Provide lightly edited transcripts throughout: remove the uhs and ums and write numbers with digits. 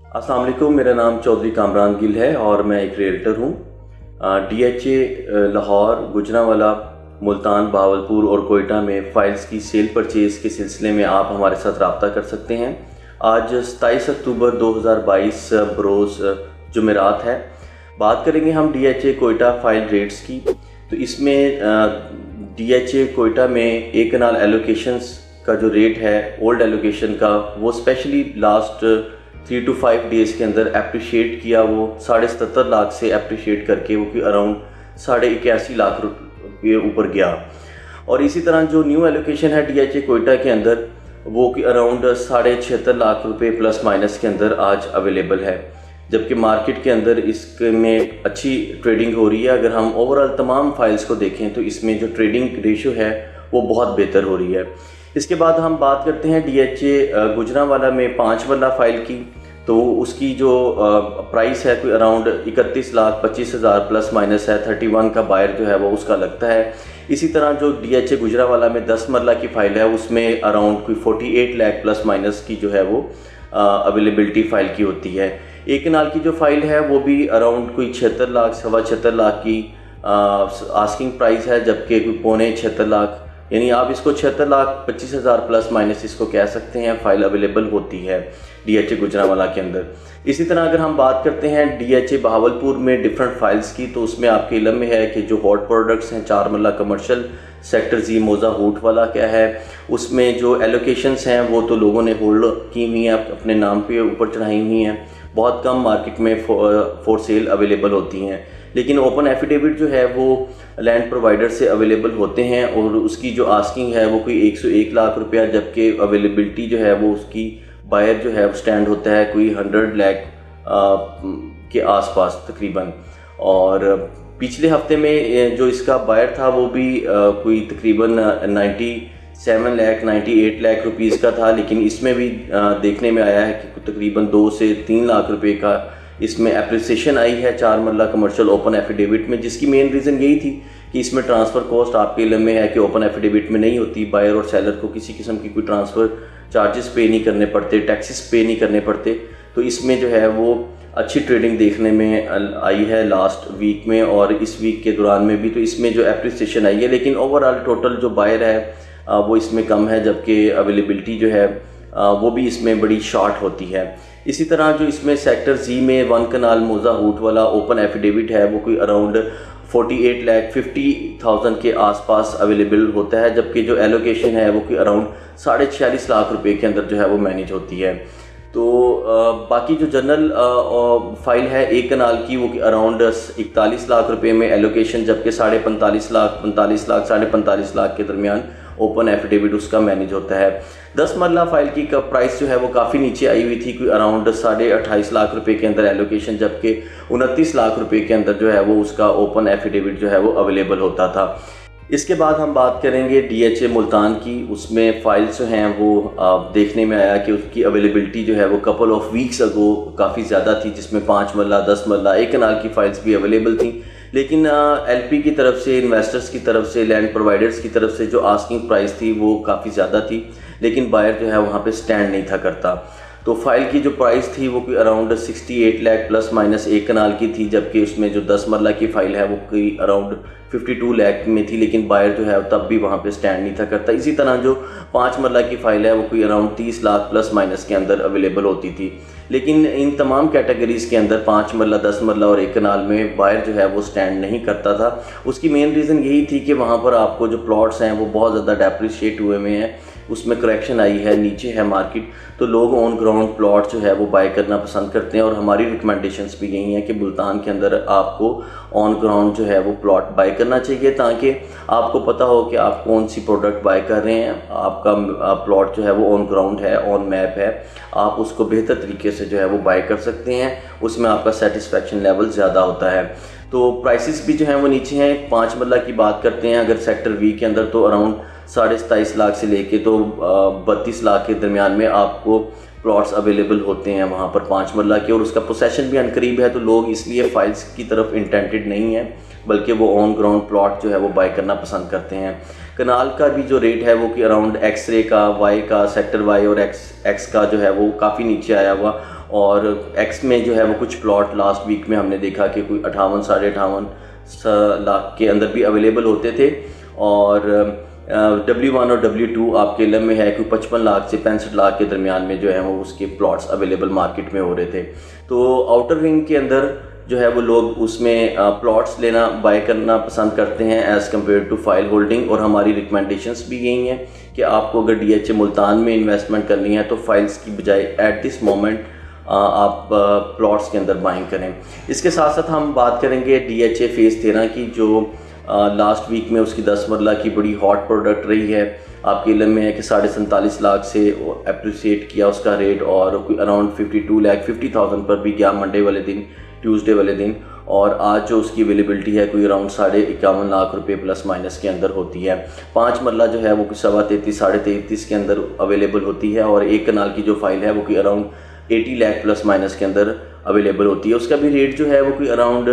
अस्सलाम वालेकुम, मेरा नाम चौधरी कामरान गिल है और मैं एक रियल्टर हूँ। DHA लाहौर, गुजरांवाला, मुल्तान, बहावलपुर और कोयटा में फ़ाइल्स की सेल परचेज़ के सिलसिले में आप हमारे साथ रब्ता कर सकते हैं। आज 27 अक्टूबर 2022 बरोज़ जुमेरात है। बात करेंगे हम DHA कोयटा फ़ाइल रेट्स की। तो इसमें DHA कोयटा में एक कनाल एलोकेशंस का जो रेट है ओल्ड एलोकेशन का, वो स्पेशली लास्ट 3 to 5 डेज़ के अंदर अप्रिशिएट किया। वो 77.5 लाख से अप्रिशिएट करके वो कि अराउंड 81.5 लाख रुपये ऊपर गया। और इसी तरह जो न्यू एलोकेशन है DHA कोयटा के अंदर, वो कि अराउंड 76.5 लाख रुपये प्लस माइनस के अंदर आज अवेलेबल है, जबकि मार्केट के अंदर इसमें अच्छी ट्रेडिंग हो रही है। अगर हम ओवरऑल तमाम फाइल्स को देखें तो इसमें जो ट्रेडिंग रेशो है वो बहुत बेहतर हो रही है। इसके बाद हम बात करते हैं DHA गुजरांवाला में 5 मरला फ़ाइल की। तो उसकी जो प्राइस है कोई अराउंड 31,25,000 प्लस माइनस है। 31 का बायर जो है वो उसका लगता है। इसी तरह जो DHA गुजरांवाला में 10 मरला की फ़ाइल है उसमें अराउंड कोई 48 लाख प्लस माइनस की जो है वो अवेलेबिलिटी फ़ाइल की होती है। एक कनाल की जो फ़ाइल है वो भी अराउंड कोई 76 लाख, 76.25 लाख की आस्किंग प्राइस है, जबकि कोई 76 लाख, यानी आप इसको 76,25,000 प्लस माइनस इसको कह सकते हैं, फ़ाइल अवेलेबल होती है DHA गुजरांवाला के अंदर। इसी तरह अगर हम बात करते हैं DHA बहावलपुर में डिफरेंट फाइल्स की, तो उसमें आपके इलम में है कि जो हॉट प्रोडक्ट्स हैं 4 मरला कमर्शियल सेक्टर जी मोज़ा हूट वाला क्या है, उसमें जो एलोकेशंस हैं वो तो लोगों ने होल्ड की हुई हैं, अपने नाम पे ऊपर चढ़ाई हुई हैं। बहुत कम मार्केट में फॉर सेल अवेलेबल होती हैं, लेकिन ओपन एफिडेविट जो है वो लैंड प्रोवाइडर से अवेलेबल होते हैं और उसकी जो आस्किंग है वो कोई 101 लाख रुपया, जबकि अवेलेबिलिटी जो है वो उसकी बायर जो है वो स्टैंड होता है कोई 100 लाख के आसपास तकरीबन। और पिछले हफ्ते में जो इसका बायर था वो भी कोई तकरीबन 98 लाख रुपीज़ का था, लेकिन इसमें भी देखने में आया है कि तकरीबन 2 से 3 लाख रुपए का इसमें एप्रिसिएशन आई है 4 मरला कमर्शियल ओपन एफिडेविट में, जिसकी मेन रीज़न यही थी कि इसमें ट्रांसफ़र कॉस्ट आपके इल्म में है कि ओपन एफिडेविट में नहीं होती। बायर और सेलर को किसी किस्म की कोई ट्रांसफ़र चार्जेस पे नहीं करने पड़ते, टैक्सेस पे नहीं करने पड़ते। तो इसमें जो है वो अच्छी ट्रेडिंग देखने में आई है लास्ट वीक में और इस वीक के दौरान में भी। तो इसमें जो एप्रिसिएशन आई है, लेकिन ओवरऑल टोटल जो बायर है वो इसमें कम है, जबकि अवेलेबिलिटी जो है वो भी इसमें बड़ी शॉर्ट होती है। इसी तरह जो इसमें सेक्टर जी में 1 कनाल मोज़ा हूट वाला ओपन एफिडेविट है वो कोई अराउंड 48,50,000 के आसपास अवेलेबल होता है, जबकि जो एलोकेशन है वो कोई अराउंड 46.5 लाख रुपए के अंदर जो है वो मैनेज होती है। तो बाकी जो जनरल फाइल है एक कनाल की, वो अराउंड 41 लाख रुपए में एलोकेशन, जबकि 45.5 लाख, 45 लाख, 45.5 लाख के दरमियान ओपन एफिडेविट उसका मैनेज होता है। 10 मरला फाइल की का प्राइस जो है वो काफ़ी नीचे आई हुई थी, कोई अराउंड 28.5 लाख रुपए के अंदर एलोकेशन, जबकि 29 लाख रुपए के अंदर जो है वो उसका ओपन एफिडेविट जो है वो अवेलेबल होता था। इसके बाद हम बात करेंगे DHA मुल्तान की। उसमें फ़ाइल्स जो हैं वो देखने में आया कि उसकी अवेलेबिलिटी जो है वो कपल ऑफ वीक्स अगो काफ़ी ज़्यादा थी, जिसमें 5 मरला, 10 मरला, एक कनाल की फ़ाइल्स भी अवेलेबल थी। लेकिन LP की तरफ से, इन्वेस्टर्स की तरफ से, लैंड प्रोवाइडर्स की तरफ से जो आस्किंग प्राइस थी वो काफ़ी ज़्यादा थी, लेकिन बायर जो है वहाँ पे स्टैंड नहीं था करता। तो फाइल की जो प्राइस थी वो कोई अराउंड 68 लाख प्लस माइनस एक कनाल की थी, जबकि उसमें जो 10 मरला की फ़ाइल है वो कोई अराउंड 52 लाख में थी, लेकिन बायर जो है तब भी वहाँ पे स्टैंड नहीं था करता। इसी तरह जो 5 मरला की फ़ाइल है वो कोई अराउंड 30 लाख प्लस माइनस के अंदर अवेलेबल होती थी। लेकिन इन तमाम कैटेगरीज़ के अंदर 5 मरला, 10 मरला और एक कनाल में बायर जो है वो स्टैंड नहीं करता था। उसकी मेन रीज़न यही थी कि वहाँ पर आपको जो प्लॉट्स हैं वो बहुत ज़्यादा डेप्रिशिएट हुए हुए हैं, उसमें करेक्शन आई है, नीचे है मार्केट, तो लोग ऑन ग्राउंड प्लॉट जो है वो बाय करना पसंद करते हैं। और हमारी रिकमेंडेशंस भी यही हैं कि मुल्तान के अंदर आपको ऑन ग्राउंड जो है वो प्लॉट बाय करना चाहिए, ताकि आपको पता हो कि आप कौन सी प्रोडक्ट बाय कर रहे हैं। आपका प्लॉट जो है वो ऑन ग्राउंड है, ऑन मैप है, आप उसको बेहतर तरीके से जो है वो बाय कर सकते हैं, उसमें आपका सेटिस्फेक्शन लेवल ज़्यादा होता है। तो प्राइसेस भी जो हैं वो नीचे हैं। 5 मरला की बात करते हैं अगर सेक्टर वी के अंदर, तो अराउंड 27.5 लाख से लेके तो 32 लाख के दरमियान में आपको प्लॉट्स अवेलेबल होते हैं वहाँ पर 5 मरला के, और उसका पोसेशन भी अनकरीब है। तो लोग इसलिए फाइल्स की तरफ इंटेंटेड नहीं है, बल्कि वो ऑन ग्राउंड प्लॉट जो है वो बाय करना पसंद करते हैं। कनाल का भी जो रेट है वो कि अराउंड एक्स रे का, वाई का, सेक्टर वाई और एक्स का जो है वो काफ़ी नीचे आया हुआ, और एक्स में जो है वो कुछ प्लॉट लास्ट वीक में हमने देखा कि कोई 58 साढ़े 58 लाख के अंदर भी अवेलेबल होते थे, और W1 और W2 आपके इलम में है कि 55 लाख से 65 लाख के दरमियान में जो है वो उसके प्लॉट्स अवेलेबल मार्केट में हो रहे थे। तो आउटर रिंग के अंदर जो है वो लोग उसमें प्लॉट्स लेना बाय करना पसंद करते हैं as compare to file holding, और हमारी रिकमेंडेशंस भी यही हैं कि आपको अगर DHA मुल्तान में इन्वेस्टमेंट करनी है तो फाइल्स की बजाय एट दिस मोमेंट आप प्लॉट्स के अंदर बाइंग करें। इसके साथ साथ हम बात करेंगे DHA फेज़ 13 की, जो लास्ट वीक में उसकी 10 मरला की बड़ी हॉट प्रोडक्ट रही है। आपके इलम में है कि 47.5 लाख से अप्रिशिएट किया उसका रेट, और कोई अराउंड 52,50,000 पर भी गया मंडे वाले दिन, ट्यूसडे वाले दिन, और आज जो उसकी अवेलेबिलिटी है कोई अराउंड 51.5 लाख रुपए प्लस माइनस के अंदर होती है। 5 मरला जो है वो कोई 33.5 साढ़े 33 के अंदर अवेलेबल होती है, और 1 कनाल की जो फाइल है वो कोई अराउंड 80 लाख प्लस माइनस के अंदर अवेलेबल होती है। उसका भी रेट जो है वो कोई अराउंड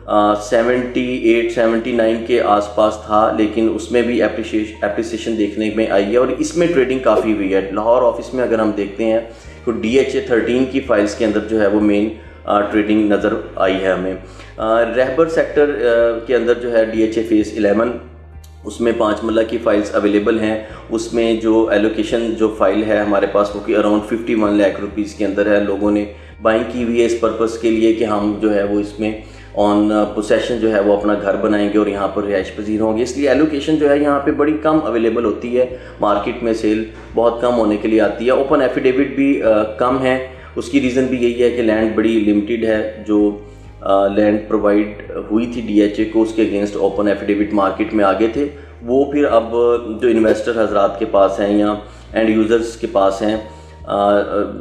78-79 के आसपास था, लेकिन उसमें भी एप्रिसिएशन देखने में आई है, और इसमें ट्रेडिंग काफ़ी हुई है। लाहौर ऑफिस में अगर हम देखते हैं तो DHA 13 की फाइल्स के अंदर जो है वो मेन ट्रेडिंग नज़र आई है हमें। रहबर सेक्टर के अंदर जो है DHA फेज़ 11, उसमें 5 मरला की फ़ाइल्स अवेलेबल हैं। उसमें जो एलोकेशन जो फ़ाइल है हमारे पास वो कि अराउंड 51 लाख रुपीज़ के अंदर है। लोगों ने बाइंग की हुई है इस पर्पज़ के लिए कि हम जो है वो इसमें ऑन पोसेशन जो है वो अपना घर बनाएंगे और यहाँ पर रिहाइश पजीर होंगे, इसलिए एलोकेशन जो है यहाँ पे बड़ी कम अवेलेबल होती है। मार्केट में सेल बहुत कम होने के लिए आती है। ओपन एफिडेविट भी कम है। उसकी रीज़न भी यही है कि लैंड बड़ी लिमिटेड है। जो लैंड प्रोवाइड हुई थी DHA को, उसके अगेंस्ट ओपन एफिडेविट मार्केट में आगे थे। वो फिर अब जो इन्वेस्टर हजरात के पास हैं या एंड यूज़र्स के पास हैं,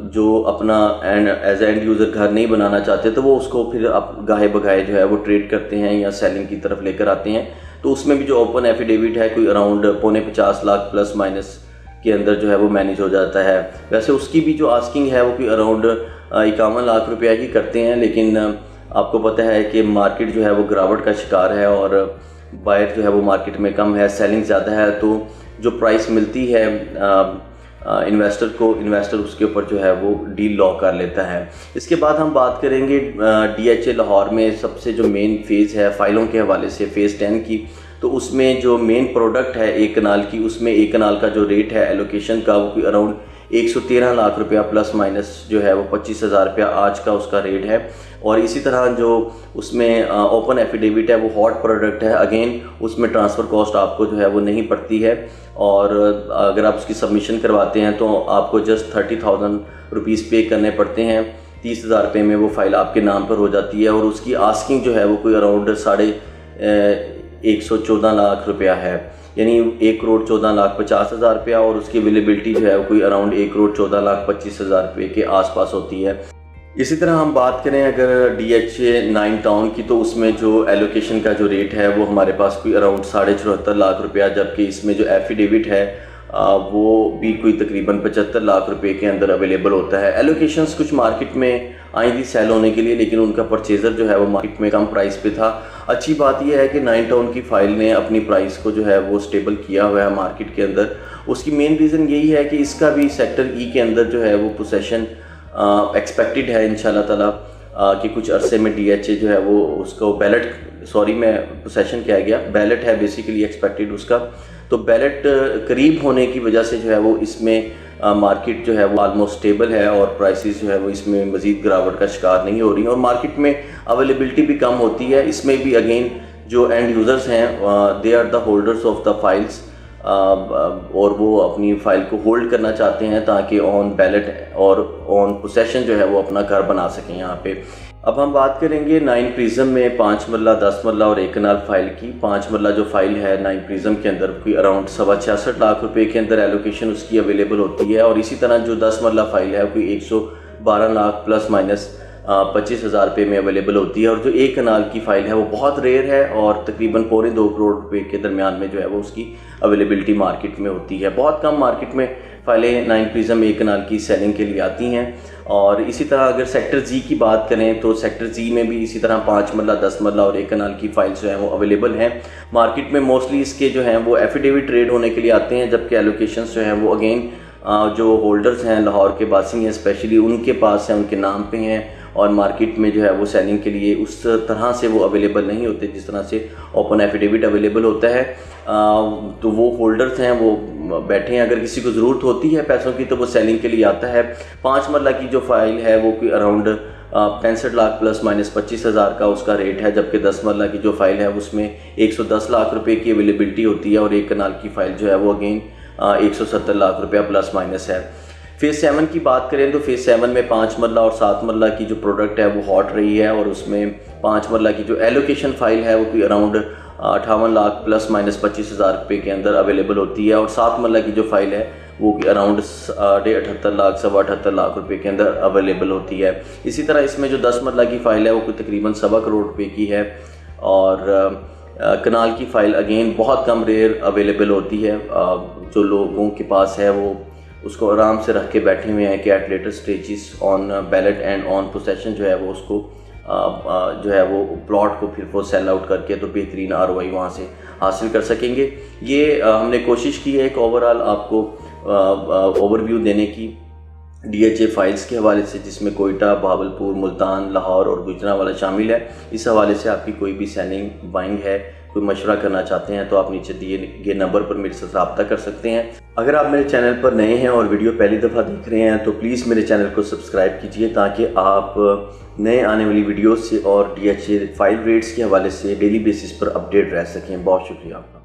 जो अपना एज एंड यूज़र घर नहीं बनाना चाहते, तो वो उसको फिर अब गाहे बगाहे जो है वो ट्रेड करते हैं या सेलिंग की तरफ लेकर आते हैं। तो उसमें भी जो ओपन एफिडेविट है कोई अराउंड 50 लाख प्लस माइनस के अंदर जो है वो मैनेज हो जाता है। वैसे उसकी भी जो आस्किंग है वो कोई अराउंड 51 लाख रुपया ही करते हैं, लेकिन आपको पता है कि मार्केट जो है वो गिरावट का शिकार है और बायर जो है वो मार्केट में कम है, सेलिंग ज़्यादा है, तो जो प्राइस मिलती है इन्वेस्टर को, इन्वेस्टर उसके ऊपर जो है वो डील लॉक कर लेता है। इसके बाद हम बात करेंगे DHA लाहौर में सबसे जो मेन फेज़ है फाइलों के हवाले से फेज़ 10 की। तो उसमें जो मेन प्रोडक्ट है 1 कनाल की, उसमें 1 कनाल का जो रेट है एलोकेशन का वो कोई अराउंड 113 लाख रुपया प्लस माइनस जो है वो 25,000 रुपया आज का उसका रेट है। और इसी तरह जो उसमें ओपन एफिडेविट है वो हॉट प्रोडक्ट है, अगेन उसमें ट्रांसफ़र कॉस्ट आपको जो है वो नहीं पड़ती है, और अगर आप उसकी सबमिशन करवाते हैं तो आपको जस्ट 30,000 रुपीज़ पे करने पड़ते हैं। 30,000 रुपये में वो फ़ाइल आपके नाम पर हो जाती है, और उसकी आस्किंग जो है वो कोई अराउंड 114 लाख रुपया है, यानी 1,14,50,000 रुपया, और उसकी अवेलेबिलिटी जो है वो कोई अराउंड 1,14,25,000 रुपये के आसपास होती है। इसी तरह हम बात करें अगर DHA 9 टाउन की, तो उसमें जो एलोकेशन का जो रेट है वो हमारे पास कोई अराउंड 74.5 लाख रुपया, जबकि इसमें जो एफिडेविट है वो भी कोई तकरीबन 75 लाख रुपए के अंदर अवेलेबल होता है। एलोकेशंस कुछ मार्केट में आई थी सेल होने के लिए, लेकिन उनका परचेज़र जो है वो मार्केट में कम प्राइस पे था। अच्छी बात यह है कि 9 टाउन की फ़ाइल ने अपनी प्राइस को जो है वो स्टेबल किया हुआ है मार्केट के अंदर। उसकी मेन रीज़न यही है कि इसका भी सेक्टर E के अंदर जो है वो पोसेशन एक्सपेक्टेड है इंशाल्लाह ताला कि कुछ अरसे में DHA जो है वो उसको बैलेट, सॉरी मैं पोसेशन कह गया, बैलेट है बेसिकली एक्सपेक्टेड उसका। तो बैलेट करीब होने की वजह से जो है वो इसमें मार्केट जो है वो आलमोस्ट स्टेबल है, और प्राइसेस जो है वो इसमें मज़ीद गिरावट का शिकार नहीं हो रही हैं, और मार्केट में अवेलेबिलिटी भी कम होती है। इसमें भी अगेन जो एंड यूज़र्स हैं they are the holders of the files, और वो अपनी फ़ाइल को होल्ड करना चाहते हैं ताकि ऑन बैलेट और ऑन पोसेशन जो है वो अपना घर बना सकें यहाँ पे। अब हम बात करेंगे 9 प्रिज्म में 5 मरला, 10 मरला और 1 कनाल फाइल की। 5 मरला जो फाइल है 9 प्रिज्म के अंदर कोई अराउंड 66 लाख रुपए के अंदर एलोकेशन उसकी अवेलेबल होती है, और इसी तरह जो 10 मरला फाइल है कोई 112 लाख प्लस माइनस 25,000 रुपये में अवेलेबल होती है। और जो 1 कनाल की फ़ाइल है वो बहुत रेयर है, और तकरीबन 2.25 करोड़ रुपए के दरमियान में जो है वो उसकी अवेलेबिलिटी मार्केट में होती है। बहुत कम मार्केट में फ़ाइलें 9 प्रिज्म 1 कनाल की सेलिंग के लिए आती हैं। और इसी तरह अगर सेक्टर जी की बात करें तो सेक्टर जी में भी इसी तरह 5 मरला, 10 मरला और 1 कनाल की फ़ाइल्स जो हैं वो अवेलेबल हैं मार्केट में। मोस्टली इसके जो हैं वो एफिडेविट ट्रेड होने के लिए आते हैं, जबकि एलोकेशंस जो हैं वो अगेन जो होल्डर्स हैं लाहौर के बासिंग हैं स्पेशली, उनके पास हैं, उनके नाम पे हैं और मार्केट में जो है वो सेलिंग के लिए उस तरह से वो अवेलेबल नहीं होते जिस तरह से ओपन एफिडेविट अवेलेबल होता है। तो वो होल्डर्स हैं वो बैठे हैं, अगर किसी को ज़रूरत होती है पैसों की तो वो सेलिंग के लिए आता है। 5 मरला की जो फाइल है वो कोई अराउंड 65 लाख प्लस माइनस 25,000 का उसका रेट है, जबकि 10 मरला की जो फाइल है उसमें 110 लाख रुपए की अवेलेबिलिटी होती है और 1 कनाल की फाइल जो है वो अगेन 170 लाख रुपया प्लस माइनस है। फेज़ 7 की बात करें तो फेज़ 7 में 5 मरला और 7 मरला की जो प्रोडक्ट है वो हॉट रही है और उसमें 5 मरला की जो एलोकेशन फ़ाइल है वो कोई अराउंड 58 लाख प्लस माइनस 25,000 रुपये के अंदर अवेलेबल होती है और 7 मरला की जो फाइल है वो अराउंड 78 लाख 78 लाख रुपये के अंदर अवेलेबल होती है। इसी तरह इसमें जो 10 मरला की फ़ाइल है वो कोई तकरीबन 1.25 करोड़ रुपये की है और कनाल की फ़ाइल अगेन बहुत कम रेयर अवेलेबल होती है। जो लोगों के पास है वो उसको आराम से रख के बैठे हुए हैं कि at later stages on ballot and on possession जो है वो उसको जो है वो प्लॉट को फिर वो सेल आउट करके तो बेहतरीन ROI वहाँ से हासिल कर सकेंगे। ये हमने कोशिश की है एक ओवरऑल आपको ओवरव्यू देने की DHA फाइल्स के हवाले से, जिसमें कोयटा, बहावलपुर, मुल्तान, लाहौर और गुजरांवाला शामिल है। इस हवाले से आपकी कोई भी सेलिंग बाइंग है, कोई मशवरा करना चाहते हैं तो आप नीचे दिए गए नंबर पर मेरे से रब्ता कर सकते हैं। अगर आप मेरे चैनल पर नए हैं और वीडियो पहली दफ़ा देख रहे हैं तो प्लीज़ मेरे चैनल को सब्सक्राइब कीजिए ताकि आप नए आने वाली वीडियोस से और DHA फाइल रेट्स के हवाले से डेली बेसिस पर अपडेट रह सकें। बहुत शुक्रिया आपका।